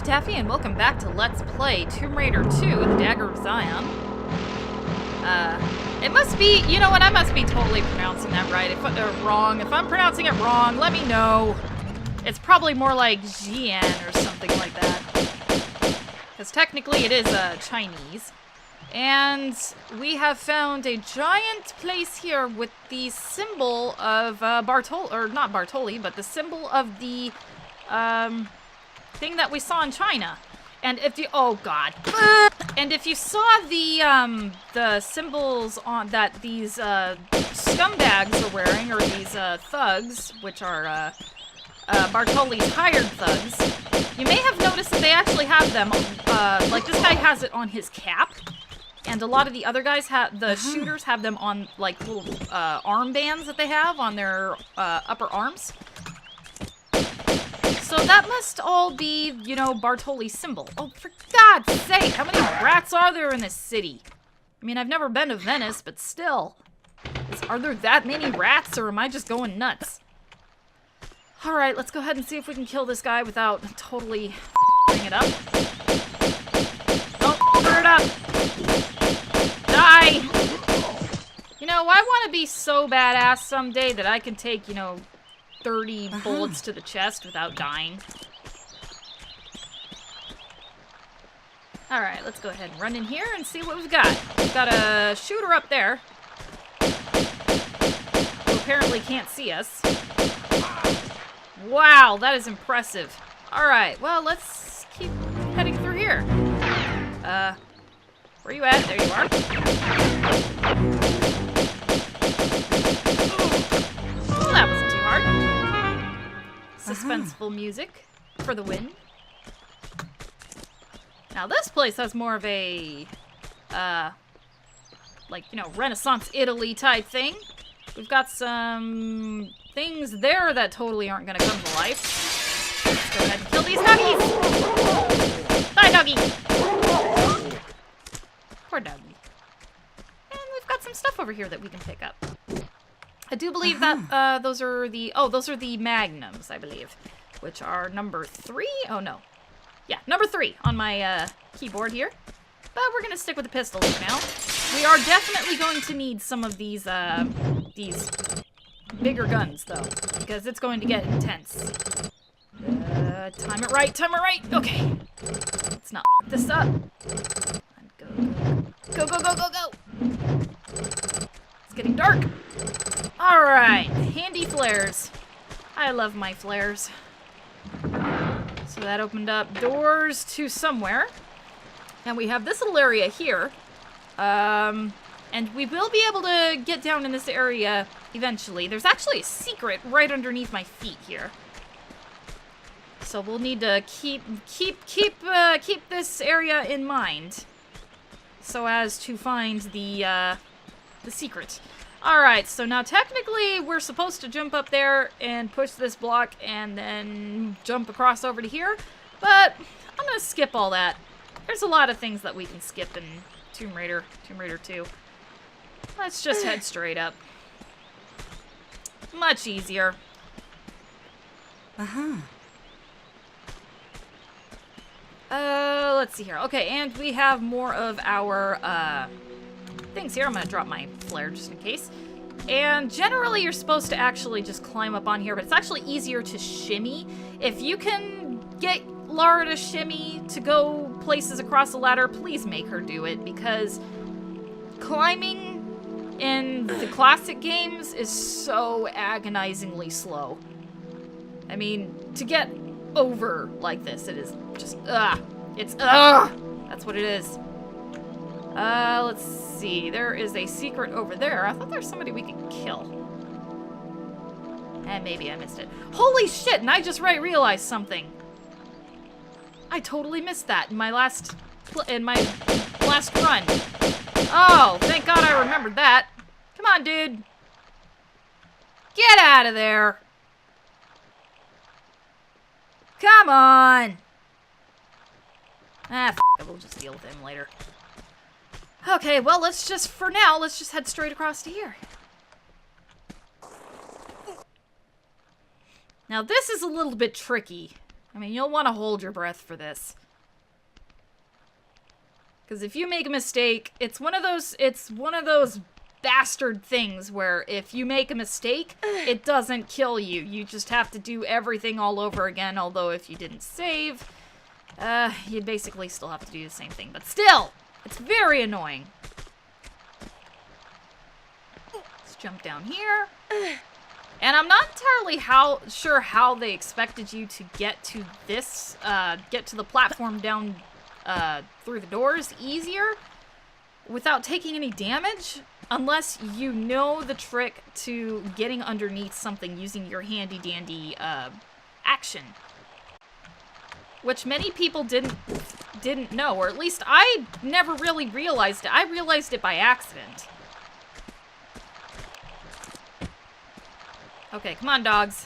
Taffy, and welcome back to Let's Play Tomb Raider 2, The Dagger of Zion. It must be, you know what, I must be totally pronouncing that right, wrong. If I'm pronouncing it wrong, let me know. It's probably more like Jian or something like that. Because technically it is, Chinese. And we have found a giant place here with the symbol of, not Bartoli, but the symbol of the, thing that we saw in China. And if you, oh god. And if you saw the symbols on that these, scumbags are wearing, or these, thugs, which are, Bartoli's hired thugs, you may have noticed that they actually have them, like this guy has it on his cap, and a lot of the other guys have, the shooters have them on, like, little, armbands that they have on their, upper arms. So that must all be, you know, Bartoli's symbol. Oh, for God's sake, how many rats are there in this city? I mean, I've never been to Venice, but still. Are there that many rats, or am I just going nuts? Alright, let's go ahead and see if we can kill this guy without totally f***ing it up. Oh, screw it up! Die! You know, I want to be so badass someday that I can take, you know, 30 bullets to the chest without dying. Alright, let's go ahead and run in here and see what we've got. We've got a shooter up there, who apparently can't see us. Wow, that is impressive. Alright, well, let's keep heading through here. Where you at? There you are. Oh, that wasn't too hard. Suspenseful music for the win. Now this place has more of a, like, you know, Renaissance Italy type thing. We've got some things there that totally aren't gonna come to life. Let's go ahead and kill these doggies! Die, doggy! Poor doggy. And we've got some stuff over here that we can pick up. I do believe that, those are the magnums, I believe. Which are number 3? Oh, no. Yeah, number 3 on my, keyboard here. But we're gonna stick with the pistols for now. We are definitely going to need some of these bigger guns, though. Because it's going to get intense. Time it right, okay. Let's not f*** this up. Go, go, go, go, go! It's getting dark. Alright, handy flares. I love my flares. So that opened up doors to somewhere. And we have this little area here. And we will be able to get down in this area eventually. There's actually a secret right underneath my feet here. So we'll need to keep this area in mind, so as to find the secret. Alright, so now technically we're supposed to jump up there and push this block and then jump across over to here, but I'm gonna skip all that. There's a lot of things that we can skip in Tomb Raider 2. Let's just head straight up. Much easier. Let's see here. Okay, and we have more of our, things here. I'm gonna drop my flare just in case. And generally you're supposed to actually just climb up on here, but it's actually easier to shimmy. If you can get Lara to shimmy to go places across the ladder, please make her do it, because climbing in the classic games is so agonizingly slow. I mean, to get over like this, it is just, it's, that's what it is. Let's see. There is a secret over there. I thought there was somebody we could kill. And maybe I missed it. Holy shit, and I just realized something. I totally missed that in my last run. Oh, thank God I remembered that. Come on, dude. Get out of there. Come on. Ah, f*** it. We'll just deal with him later. Okay, well, let's just head straight across to here. Now, this is a little bit tricky. I mean, you'll want to hold your breath for this. Because if you make a mistake, it's one of those bastard things where if you make a mistake, it doesn't kill you. You just have to do everything all over again, although if you didn't save, you'd basically still have to do the same thing. But still, it's very annoying. Let's jump down here. And I'm not entirely sure how they expected you to get to this, get to the platform down through the doors easier without taking any damage, unless you know the trick to getting underneath something using your handy-dandy action. Which many people didn't know, or at least I never really realized it. I realized it by accident. Okay, come on, dogs.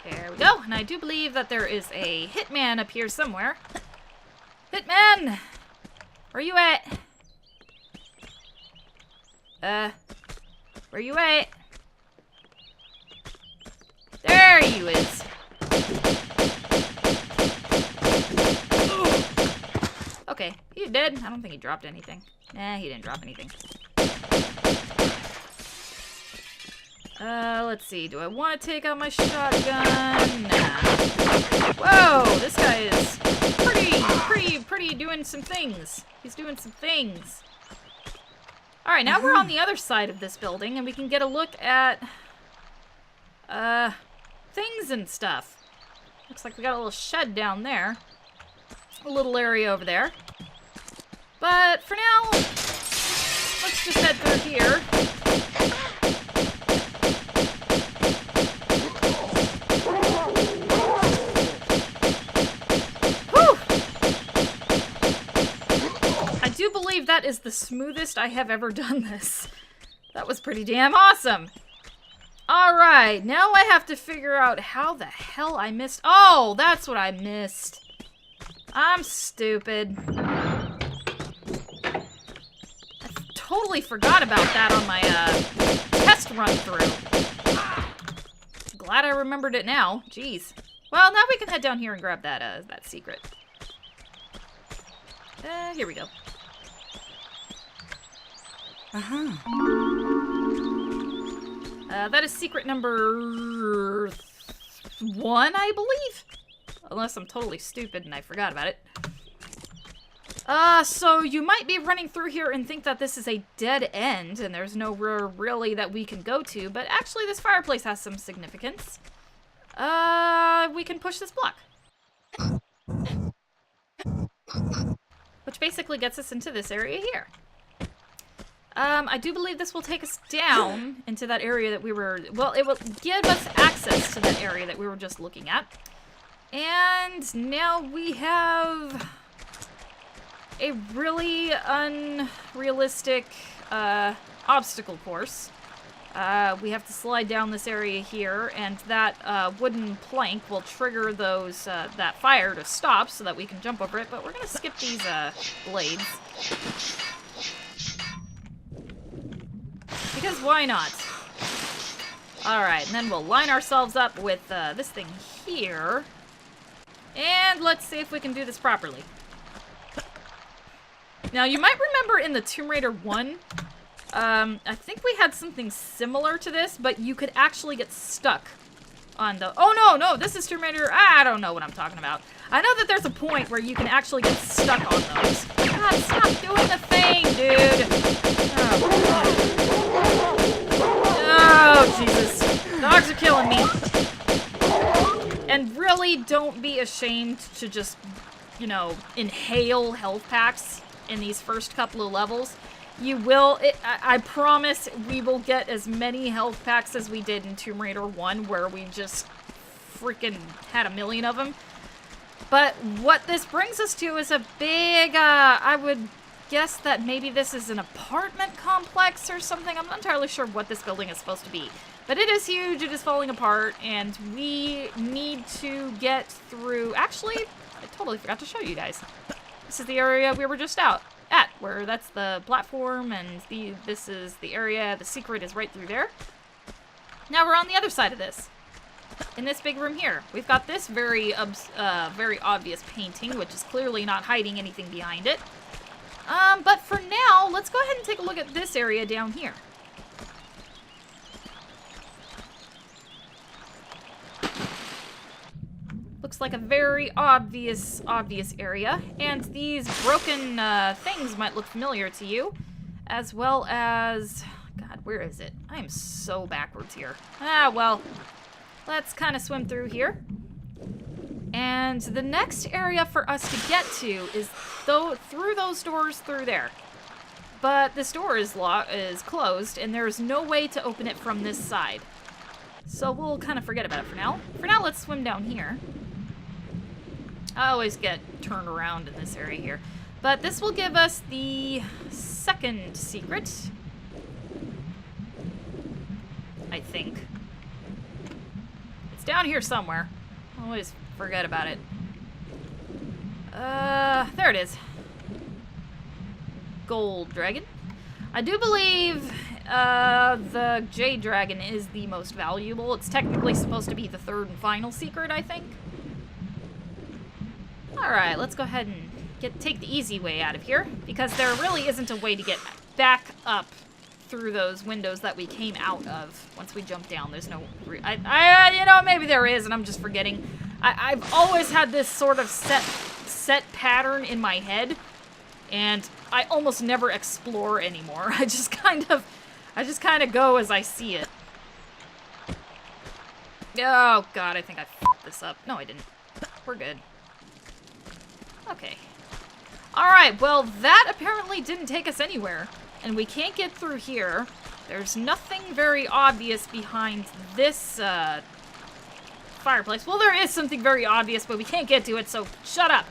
There we go, and I do believe that there is a hitman up here somewhere. Hitman! Where you at? Where you at? There you is. Okay, he's dead. I don't think he dropped anything. Nah, he didn't drop anything. Let's see. Do I want to take out my shotgun? Nah. Whoa, this guy is pretty doing some things. He's doing some things. Alright, now we're on the other side of this building, and we can get a look at, things and stuff. Looks like we got a little shed down there. A little area over there. But for now, let's just head through here. Whew! I do believe that is the smoothest I have ever done this. That was pretty damn awesome. Alright, now I have to figure out how the hell I missed. Oh, that's what I missed. I'm stupid. Totally forgot about that on my test run through. Glad I remembered it now. Jeez. Well, now we can head down here and grab that secret. Here we go. That is secret number 1, I believe. Unless I'm totally stupid and I forgot about it. So you might be running through here and think that this is a dead end, and there's nowhere really that we can go to, but actually this fireplace has some significance. We can push this block. Which basically gets us into this area here. I do believe this will take us down into that area that we were, well, it will give us access to that area that we were just looking at. And now we have a really unrealistic obstacle course. We have to slide down this area here, and that wooden plank will trigger those that fire to stop so that we can jump over it, but we're gonna skip these blades. Because why not? Alright, and then we'll line ourselves up with this thing here. And let's see if we can do this properly. Now, you might remember in the Tomb Raider 1, I think we had something similar to this, but you could actually get stuck on the... Oh, no, this is Tomb Raider... I don't know what I'm talking about. I know that there's a point where you can actually get stuck on those. God, stop doing the thing, dude! Oh, Jesus. Dogs are killing me. And really, don't be ashamed to just, you know, inhale health packs in these first couple of levels. You will, I promise, we will get as many health packs as we did in Tomb Raider 1, where we just freaking had a million of them. But what this brings us to is a big, I would guess that maybe this is an apartment complex or something. I'm not entirely sure what this building is supposed to be. But it is huge, it is falling apart, and we need to get through... Actually, I totally forgot to show you guys. This is the area we were just out at, where that's the platform, and this is the area. The secret is right through there. Now we're on the other side of this. In this big room here. We've got this very obvious painting, which is clearly not hiding anything behind it. But for now, let's go ahead and take a look at this area down here. Looks like a very obvious area, and these broken things might look familiar to you, as well as... God, where is it? I am so backwards here. Ah, well, let's kind of swim through here. And the next area for us to get to is through those doors through there. But this door is closed, and there's no way to open it from this side. So we'll kind of forget about it for now. For now, let's swim down here. I always get turned around in this area here. But this will give us the second secret. I think. It's down here somewhere. I always forget about it. There it is. Gold dragon. I do believe the jade dragon is the most valuable. It's technically supposed to be the third and final secret, I think. Alright, let's go ahead and take the easy way out of here, because there really isn't a way to get back up through those windows that we came out of once we jump down. There's no... you know, maybe there is, and I'm just forgetting. I've always had this sort of set pattern in my head, and I almost never explore anymore. I just kind of go as I see it. Oh, God, I think I fucked this up. No, I didn't. We're good. Okay. Alright, well, that apparently didn't take us anywhere. And we can't get through here. There's nothing very obvious behind this, fireplace. Well, there is something very obvious, but we can't get to it, so shut up.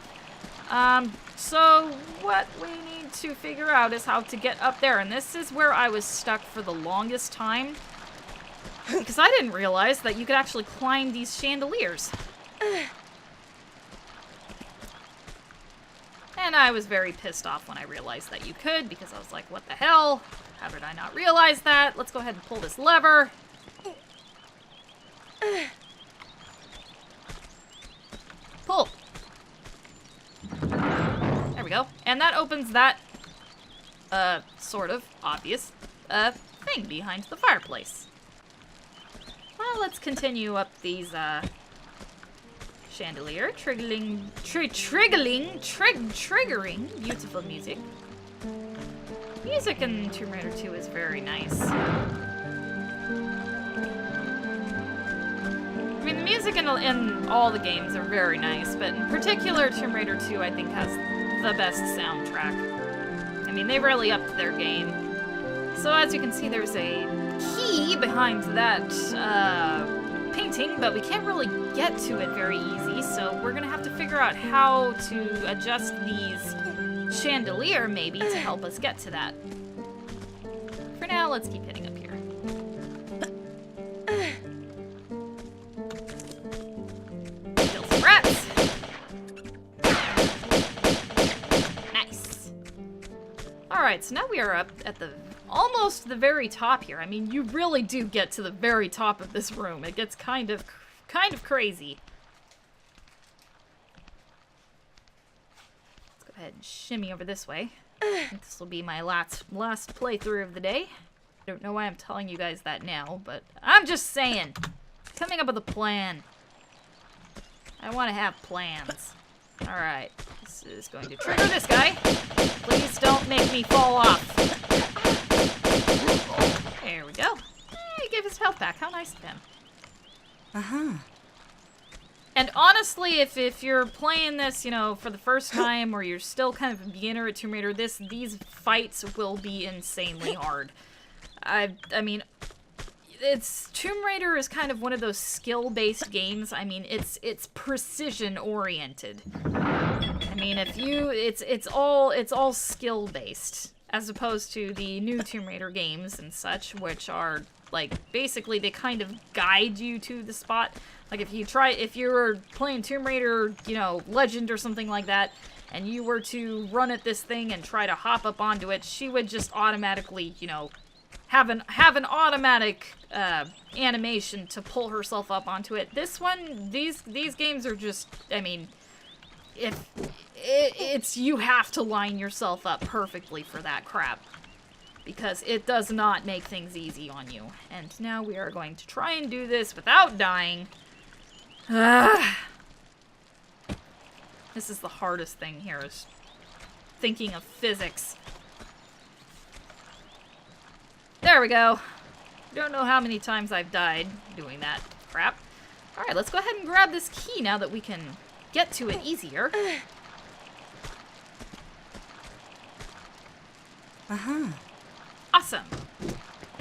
So what we need to figure out is how to get up there. And this is where I was stuck for the longest time. Because I didn't realize that you could actually climb these chandeliers. And I was very pissed off when I realized that you could, because I was like, what the hell? How did I not realize that? Let's go ahead and pull this lever. Pull. There we go. And that opens that, sort of obvious, thing behind the fireplace. Well, let's continue up these, chandelier, triggering beautiful music. Music in Tomb Raider 2 is very nice. I mean, the music in all the games are very nice, but in particular, Tomb Raider 2, I think, has the best soundtrack. I mean, they really upped their game. So as you can see, there's a key behind that, painting, but we can't really get to it very easy, so we're gonna have to figure out how to adjust these chandelier, maybe, to help us get to that. For now, let's keep hitting up here. Kill some rats! Nice. Alright, so now we are up at almost the very top here. I mean, you really do get to the very top of this room. It gets kind of crazy. Let's go ahead and shimmy over this way. I think this will be my last playthrough of the day. I don't know why I'm telling you guys that now, but I'm just saying. Coming up with a plan. I want to have plans. Alright, this is going to trigger this guy. Please don't make me fall off. There we go. He gave his health back. How nice of him. Uh-huh. And honestly, if you're playing this, you know, for the first time, or you're still kind of a beginner at Tomb Raider, these fights will be insanely hard. I mean, Tomb Raider is kind of one of those skill-based games. I mean, it's precision-oriented. I mean, it's all skill-based. As opposed to the new Tomb Raider games and such, which are, like, basically they kind of guide you to the spot. Like, if you were playing Tomb Raider, you know, Legend or something like that, and you were to run at this thing and try to hop up onto it, she would just automatically, you know, have an automatic animation to pull herself up onto it. This one, these games are just, I mean, it's you have to line yourself up perfectly for that crap, because it does not make things easy on you. And now we are going to try and do this without dying. This is the hardest thing here, is thinking of physics. There we go. Don't know how many times I've died doing that crap. Alright, let's go ahead and grab this key now that we can get to it easier. Uh-huh. Awesome.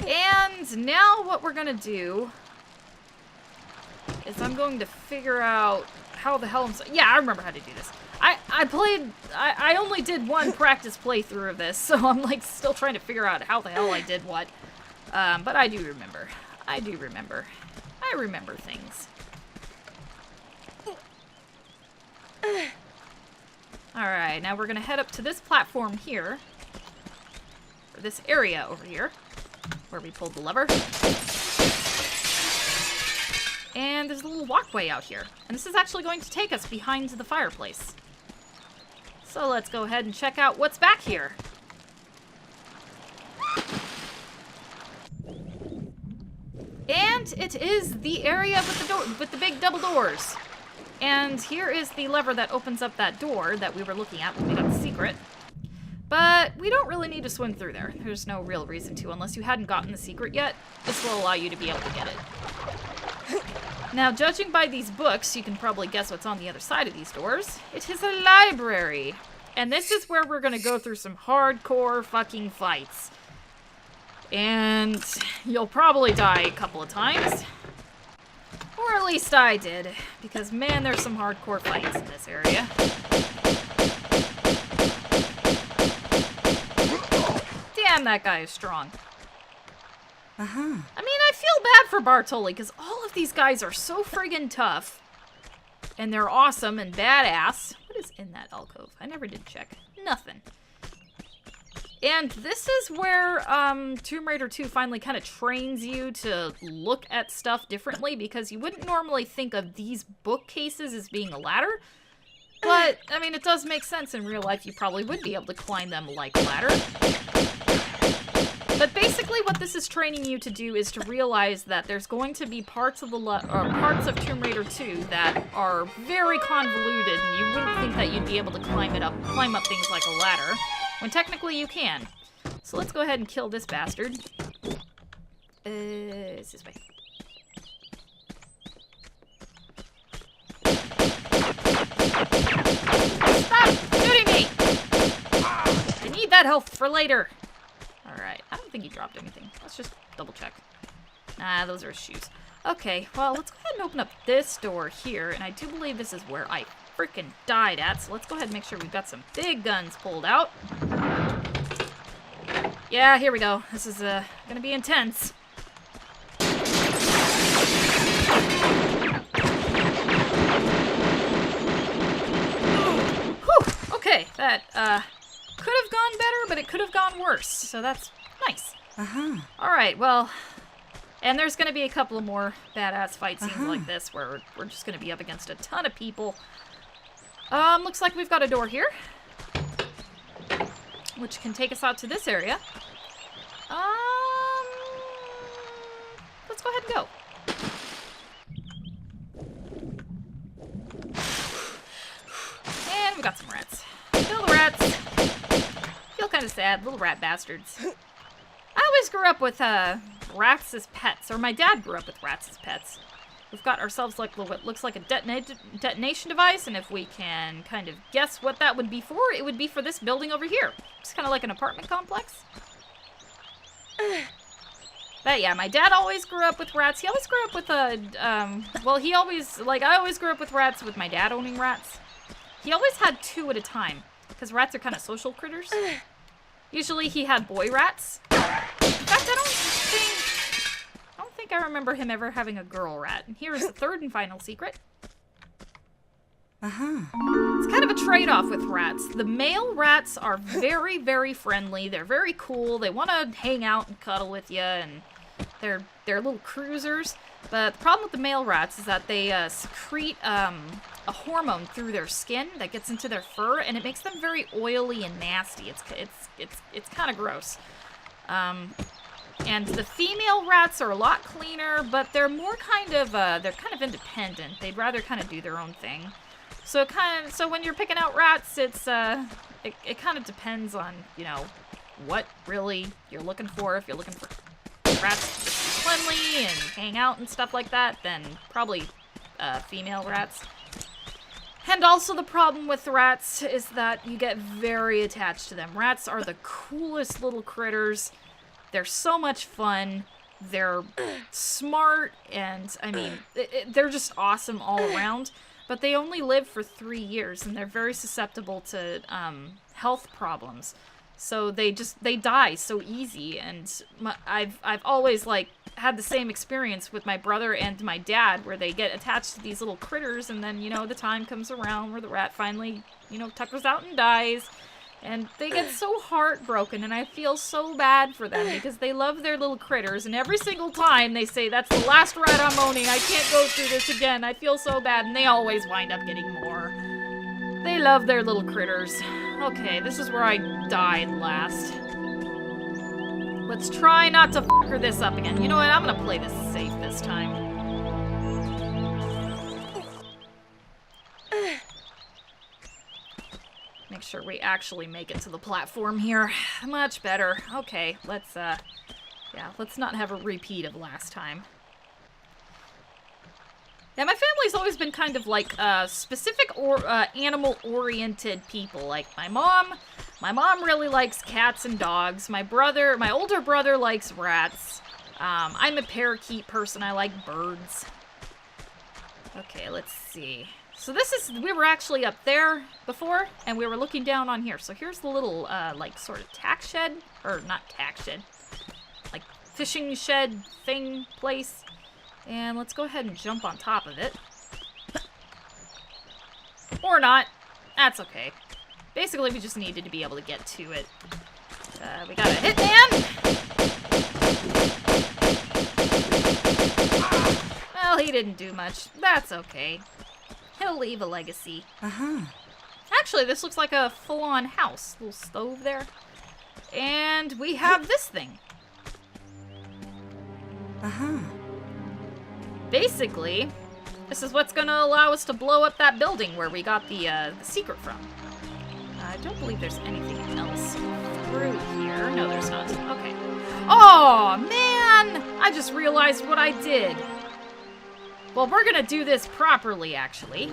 And now what we're gonna do is I'm going to figure out how the hell yeah, I remember how to do this. I only did one practice playthrough of this, so I'm like still trying to figure out how the hell I did what. But I do remember. I remember things. Alright, now we're gonna head up to this platform here. Or this area over here, where we pulled the lever. And there's a little walkway out here. And this is actually going to take us behind the fireplace. So let's go ahead and check out what's back here. And it is the area with the big double doors. And here is the lever that opens up that door that we were looking at when we got the secret. But we don't really need to swim through there. There's no real reason to, unless you hadn't gotten the secret yet. This will allow you to be able to get it. Now, judging by these books, you can probably guess what's on the other side of these doors. It is a library. And this is where we're gonna go through some hardcore fucking fights. And you'll probably die a couple of times. Or at least I did. Because, man, there's some hardcore fights in this area. Damn, that guy is strong. Uh-huh. I mean, I feel bad for Bartoli, because all of these guys are so friggin' tough. And they're awesome and badass. What is in that alcove? I never did check. Nothing. And this is where Tomb Raider 2 finally kind of trains you to look at stuff differently, because you wouldn't normally think of these bookcases as being a ladder. But, I mean, it does make sense in real life. You probably would be able to climb them like a ladder. But basically what this is training you to do is to realize that there's going to be parts of parts of Tomb Raider 2 that are very convoluted, and you wouldn't think that you'd be able to climb up things like a ladder, when technically you can. So let's go ahead and kill this bastard. It's this way. Stop shooting me! I need that health for later. Alright, I don't think he dropped anything. Let's just double check. Nah, those are his shoes. Okay, well, let's go ahead and open up this door here, and I do believe this is where I freaking died at, so let's go ahead and make sure we've got some big guns pulled out. Yeah, here we go. This is gonna be intense. Whew, okay, that could have gone better, but it could have gone worse, so that's nice. Uh-huh. Alright, well, and there's gonna be a couple of more badass fight scenes like this, where we're just gonna be up against a ton of people. Looks like we've got a door here, which can take us out to this area. Let's go ahead and go. And we got some rats. Kill the rats. Feel kind of sad, little rat bastards. I always grew up with rats as pets, or my dad grew up with rats as pets. We've got ourselves like what looks like a detonation device, and if we can kind of guess what that would be for, it would be for this building over here. It's kind of like an apartment complex. But yeah, my dad always grew up with rats. He always grew up with I always grew up with rats with my dad owning rats. He always had 2 at a time, because rats are kind of social critters. Usually he had boy rats. In fact, I don't think I remember him ever having a girl rat. And here is the third and final secret. Uh-huh. It's kind of a trade-off with rats. The male rats are very, very friendly. They're very cool. They want to hang out and cuddle with you, and they're little cruisers. But the problem with the male rats is that they secrete a hormone through their skin that gets into their fur, and it makes them very oily and nasty. It's kind of gross. And the female rats are a lot cleaner, but they're more kind of independent. They'd rather kind of do their own thing. So when you're picking out rats, it kind of depends on, you know, what really you're looking for. If you're looking for rats to just be friendly and hang out and stuff like that, then probably female rats. And also the problem with rats is that you get very attached to them. Rats are the coolest little critters. They're so much fun. They're smart, and I mean, they're just awesome all around. But they only live for 3 years, and they're very susceptible to health problems. So they die so easy. And I've always had the same experience with my brother and my dad, where they get attached to these little critters, and then, you know, the time comes around where the rat finally, you know, tuckers out and dies. And they get so heartbroken, and I feel so bad for them because they love their little critters, and every single time they say, "That's the last rat I'm owning, I can't go through this again, I feel so bad," and they always wind up getting more. They love their little critters. Okay, this is where I died last. Let's try not to fucker this up again. You know what, I'm gonna play this safe this time. Make sure we actually make it to the platform here. Much better. Okay, let's not have a repeat of last time. Yeah, my family's always been kind of like specific or animal-oriented people. Like my mom really likes cats and dogs. My older brother likes rats. I'm a parakeet person. I like birds. Okay, let's see. So we were actually up there before, and we were looking down on here. So here's the little, sort of tack shed, or not tack shed, like fishing shed thing place. And let's go ahead and jump on top of it. Or not. That's okay. Basically, we just needed to be able to get to it. We got a hitman! Well, he didn't do much. That's okay. He'll leave a legacy. Uh-huh. Actually, this looks like a full-on house. Little stove there. And we have this thing. Uh-huh. Basically, this is what's going to allow us to blow up that building where we got the secret from. I don't believe there's anything else through here. No, there's not. Okay. Oh, man! I just realized what I did. Well, we're gonna do this properly, actually.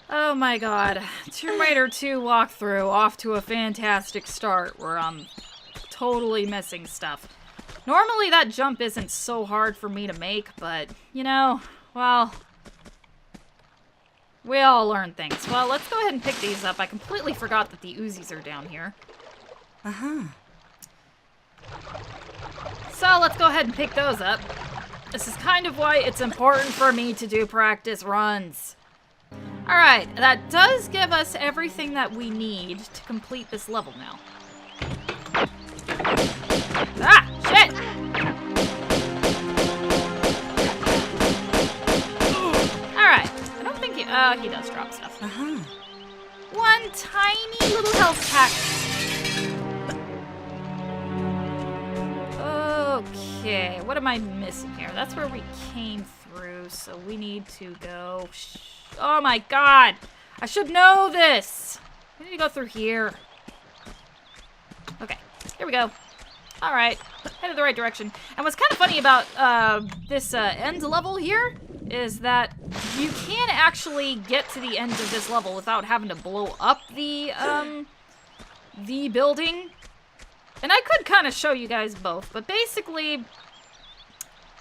Oh my god. Tomb Raider 2 walkthrough off to a fantastic start where I'm totally missing stuff. Normally that jump isn't so hard for me to make, but, you know, well, we all learn things. Well, let's go ahead and pick these up. I completely forgot that the Uzis are down here. Uh-huh. So let's go ahead and pick those up. This is kind of why it's important for me to do practice runs. Alright, that does give us everything that we need to complete this level now. Ah! Shit! Alright, I don't think he does drop stuff. Uh-huh. One tiny little health pack. Okay, what am I missing here? That's where we came through, so we need to go... Oh my god! I should know this! We need to go through here. Okay, here we go. Alright, headed the right direction. And what's kind of funny about this end level here is that you can actually get to the end of this level without having to blow up the building. And I could kind of show you guys both, but basically,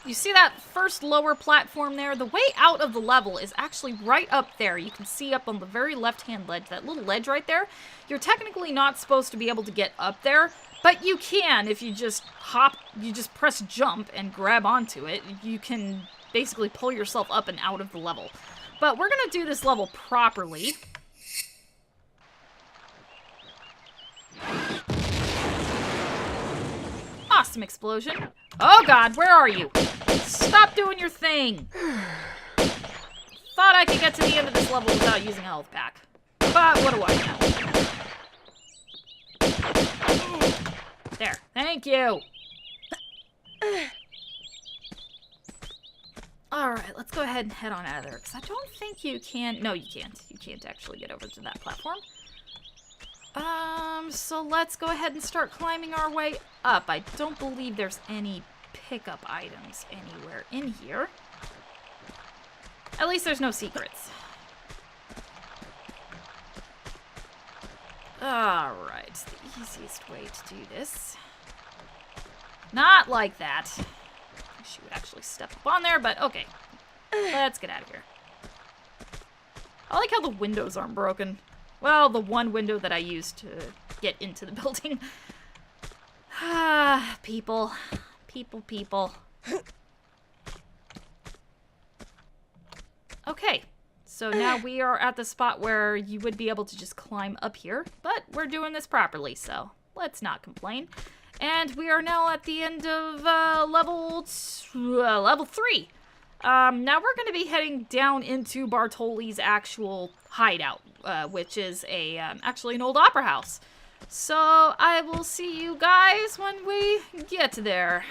you see that first lower platform there? The way out of the level is actually right up there. You can see up on the very left-hand ledge, that little ledge right there. You're technically not supposed to be able to get up there, but you can if you just press jump and grab onto it. You can basically pull yourself up and out of the level. But we're gonna do this level properly. Awesome explosion. Oh god, where are you? Stop doing your thing! Thought I could get to the end of this level without using a health pack. But what do I know? There, thank you! Alright, let's go ahead and head on out of there, because I don't think you can... No, you can't. You can't actually get over to that platform. So let's go ahead and start climbing our way up. I don't believe there's any pickup items anywhere in here. At least there's no secrets. Alright, the easiest way to do this. Not like that. She would actually step up on there, but okay. Let's get out of here. I like how the windows aren't broken. Well, the one window that I used to get into the building. Ah, people. People. Okay, so now we are at the spot where you would be able to just climb up here, but we're doing this properly, so let's not complain. And we are now at the end of level 3. Now we're going to be heading down into Bartoli's actual hideout, which is actually an old opera house. So I will see you guys when we get there.